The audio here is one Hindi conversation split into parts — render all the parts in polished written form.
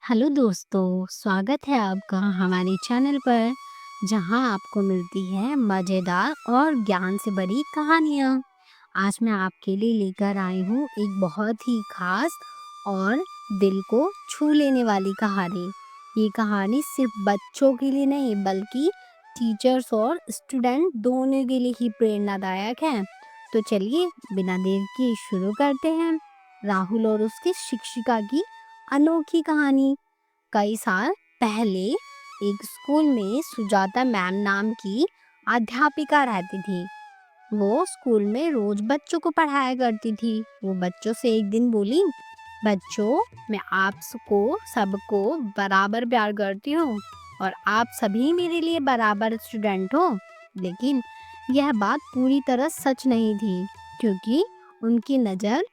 हेलो दोस्तों, स्वागत है आपका हमारे चैनल पर जहां आपको मिलती है मज़ेदार और ज्ञान से भरी कहानियां। आज मैं आपके लिए लेकर आई हूं एक बहुत ही खास और दिल को छू लेने वाली कहानी। ये कहानी सिर्फ बच्चों के लिए नहीं बल्कि टीचर्स और स्टूडेंट दोनों के लिए ही प्रेरणादायक है। तो चलिए बिना देर के शुरू करते हैं। राहुल और उसकी शिक्षिका की अनोखी कहानी। कई साल पहले एक स्कूल में सुजाता मैम नाम की अध्यापिका रहती थी। वो स्कूल में रोज बच्चों को पढ़ाया करती थी। वो बच्चों से एक दिन बोली, बच्चों, मैं आपको सबको बराबर प्यार करती हूँ और आप सभी मेरे लिए बराबर स्टूडेंट हो। लेकिन यह बात पूरी तरह सच नहीं थी, क्योंकि उनकी नज़र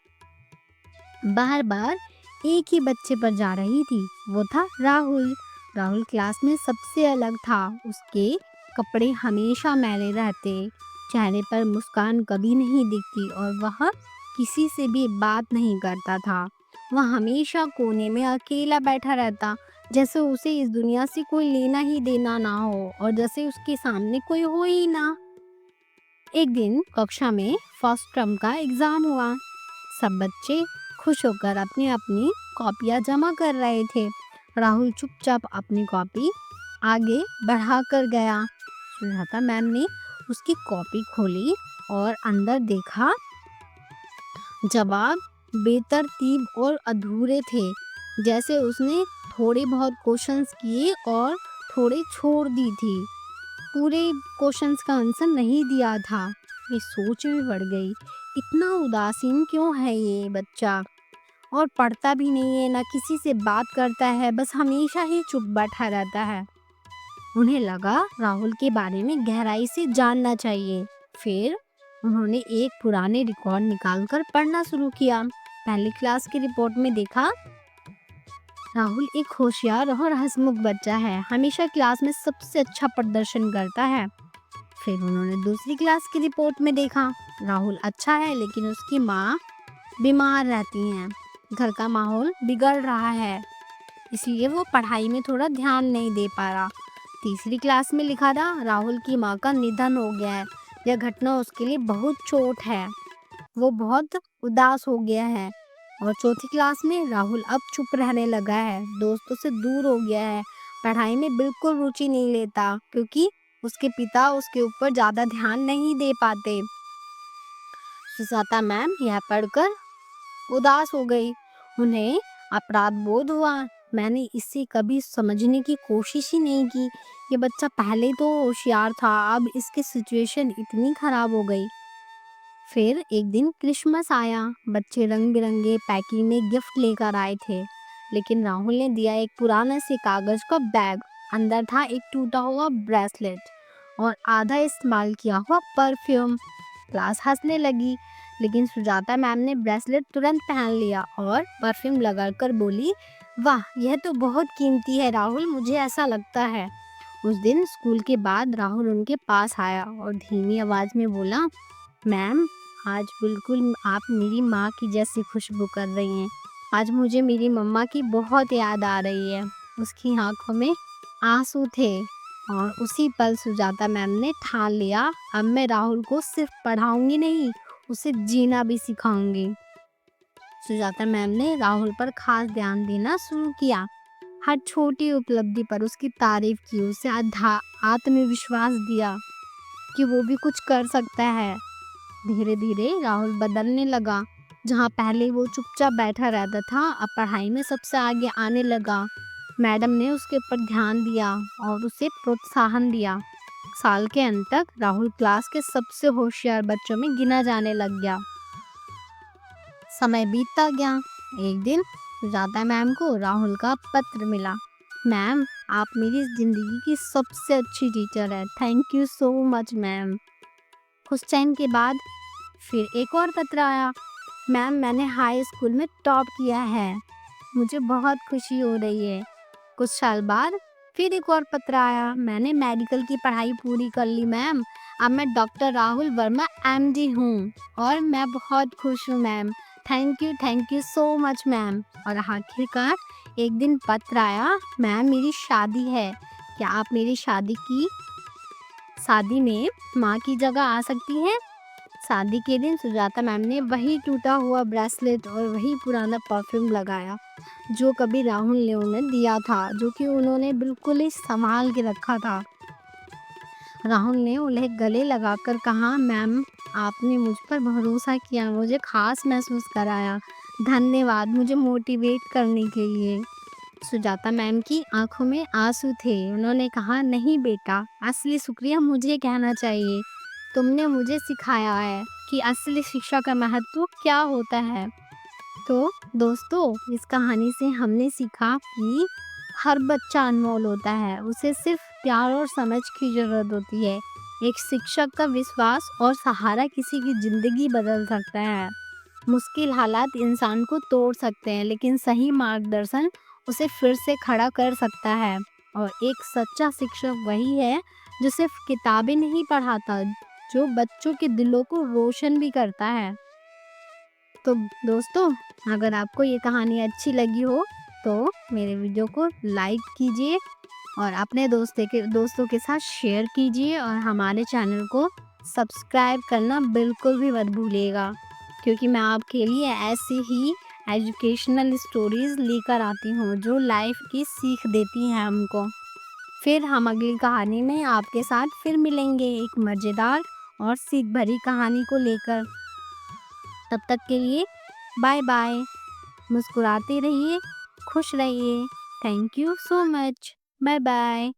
बार बार एक ही बच्चे पर जा रही थी। वो था राहुल। राहुल क्लास में सबसे अलग था। उसके कपड़े हमेशा मैले रहते, चेहरे पर मुस्कान कभी नहीं दिखती और वह किसी से भी बात नहीं करता था। वह हमेशा कोने में अकेला बैठा रहता, जैसे उसे इस दुनिया से कोई लेना ही देना ना हो और जैसे उसके सामने कोई हो ही ना। एक दिन कक्षा में फर्स्ट टर्म का एग्जाम हुआ। सब बच्चे खुश होकर अपनी अपनी कॉपियां जमा कर रहे थे। राहुल चुपचाप अपनी कॉपी आगे बढ़ा कर गया। सुजाता मैम ने उसकी कॉपी खोली और अंदर देखा। जवाब बेतरतीब और अधूरे थे, जैसे उसने थोड़े बहुत क्वेश्चंस किए और थोड़े छोड़ दी थी। पूरे क्वेश्चंस का आंसर नहीं दिया था। ये सोच में पड़ गई, इतना उदासीन क्यों है ये बच्चा, और पढ़ता भी नहीं है, ना किसी से बात करता है, बस हमेशा ही चुप बैठा रहता है। उन्हें लगा राहुल के बारे में गहराई से जानना चाहिए। फिर उन्होंने एक पुराने रिकॉर्ड निकालकर पढ़ना शुरू किया। पहली क्लास की रिपोर्ट में देखा, राहुल एक होशियार और हंसमुख बच्चा है, हमेशा क्लास में सबसे अच्छा प्रदर्शन करता है। फिर उन्होंने दूसरी क्लास की रिपोर्ट में देखा, राहुल अच्छा है लेकिन उसकी माँ बीमार रहती हैं, घर का माहौल बिगड़ रहा है, इसलिए वो पढ़ाई में थोड़ा ध्यान नहीं दे पा रहा। तीसरी क्लास में लिखा था, राहुल की माँ का निधन हो गया है, यह घटना उसके लिए बहुत चोट है, वो बहुत उदास हो गया है। और चौथी क्लास में, राहुल अब चुप रहने लगा है, दोस्तों से दूर हो गया है, पढ़ाई में बिल्कुल रुचि नहीं लेता क्योंकि उसके पिता उसके ऊपर ज़्यादा ध्यान नहीं दे पाते। सुजाता मैम यह पढ़कर उदास हो गई। उन्हें अपराध बोध हुआ। मैंने इसे कभी समझने की कोशिश ही नहीं की। ये बच्चा पहले तो होशियार था, अब इसकी सिचुएशन इतनी खराब हो गई। फिर एक दिन क्रिसमस आया। बच्चे रंग बिरंगे पैकिंग में गिफ्ट लेकर आए थे, लेकिन राहुल ने दिया एक पुराना से कागज का बैग। अंदर था एक टूटा हुआ ब्रेसलेट और आधा इस्तेमाल किया हुआ परफ्यूम। क्लास हंसने लगी, लेकिन सुजाता मैम ने ब्रेसलेट तुरंत पहन लिया और परफ्यूम लगाकर बोली, वाह, यह तो बहुत कीमती है राहुल, मुझे ऐसा लगता है। उस दिन स्कूल के बाद राहुल उनके पास आया और धीमी आवाज में बोला, मैम, आज बिल्कुल आप मेरी माँ की जैसी खुशबू कर रही हैं। आज मुझे मेरी मम्मा की बहुत याद आ रही है। उसकी आंखों में आंसू थे और उसी पल सुजाता मैम ने ठान लिया, अब मैं राहुल को सिर्फ पढ़ाऊंगी नहीं, उसे जीना भी सिखाऊंगी। सुजाता मैम ने राहुल पर खास ध्यान देना शुरू किया। हर छोटी उपलब्धि पर उसकी तारीफ की, उसे आत्मविश्वास दिया कि वो भी कुछ कर सकता है। धीरे धीरे राहुल बदलने लगा। जहाँ पहले वो चुपचाप बैठा रहता था, अब पढ़ाई में सबसे आगे आने लगा। मैडम ने उसके ऊपर ध्यान दिया और उसे प्रोत्साहन दिया। साल के अंत तक राहुल क्लास के सबसे होशियार बच्चों में गिना जाने लग गया। समय बीतता गया। एक दिन सुजाता मैम को राहुल का पत्र मिला। मैम, आप मेरी जिंदगी की सबसे अच्छी टीचर है, thank you so much ma'am. कुछ टाइम के बाद फिर एक और पत्र आया, मैम, मैंने हाई स्कूल में टॉप किया है, मुझे बहुत खुशी हो रही है। कुछ साल बाद फिर एक और पत्र आया, मैंने मेडिकल की पढ़ाई पूरी कर ली मैम, अब मैं डॉक्टर राहुल वर्मा एमडी हूँ और मैं बहुत खुश हूँ ma'am, thank you so much ma'am. और आखिरकार एक दिन पत्र आया, मैम मेरी शादी है, क्या आप मेरी शादी में माँ की जगह आ सकती हैं? शादी के दिन सुजाता मैम ने वही टूटा हुआ ब्रेसलेट और वही पुराना परफ्यूम लगाया जो कभी राहुल ने उन्हें दिया था, जो कि उन्होंने बिल्कुल ही संभाल के रखा था। राहुल ने उन्हें गले लगाकर कहा, मैम आपने मुझ पर भरोसा किया, मुझे खास महसूस कराया, धन्यवाद मुझे मोटिवेट करने के लिए। सुजाता मैम की आंखों में आंसू थे। उन्होंने कहा, नहीं बेटा, असली शुक्रिया मुझे कहना चाहिए। तुमने मुझे सिखाया है कि असली शिक्षा का महत्व क्या होता है। तो दोस्तों, इस कहानी से हमने सीखा कि हर बच्चा अनमोल होता है, उसे सिर्फ प्यार और समझ की जरूरत होती है। एक शिक्षक का विश्वास और सहारा किसी की जिंदगी बदल सकता है। मुश्किल हालात इंसान को तोड़ सकते हैं, लेकिन सही मार्गदर्शन उसे फिर से खड़ा कर सकता है। और एक सच्चा शिक्षक वही है जो सिर्फ किताबें नहीं पढ़ाता, जो बच्चों के दिलों को रोशन भी करता है। तो दोस्तों, अगर आपको ये कहानी अच्छी लगी हो तो मेरे वीडियो को लाइक कीजिए और अपने दोस्तों के साथ शेयर कीजिए और हमारे चैनल को सब्सक्राइब करना बिल्कुल भी मत भूलिएगा, क्योंकि मैं आपके लिए ऐसी ही एजुकेशनल स्टोरीज लेकर आती हूँ जो लाइफ की सीख देती हैं हमको। फिर हम अगली कहानी में आपके साथ फिर मिलेंगे एक मज़ेदार और सीख भरी कहानी को लेकर। तब तक के लिए बाय बाय। मुस्कुराते रहिए, खुश रहिए। Thank you so much. Bye bye.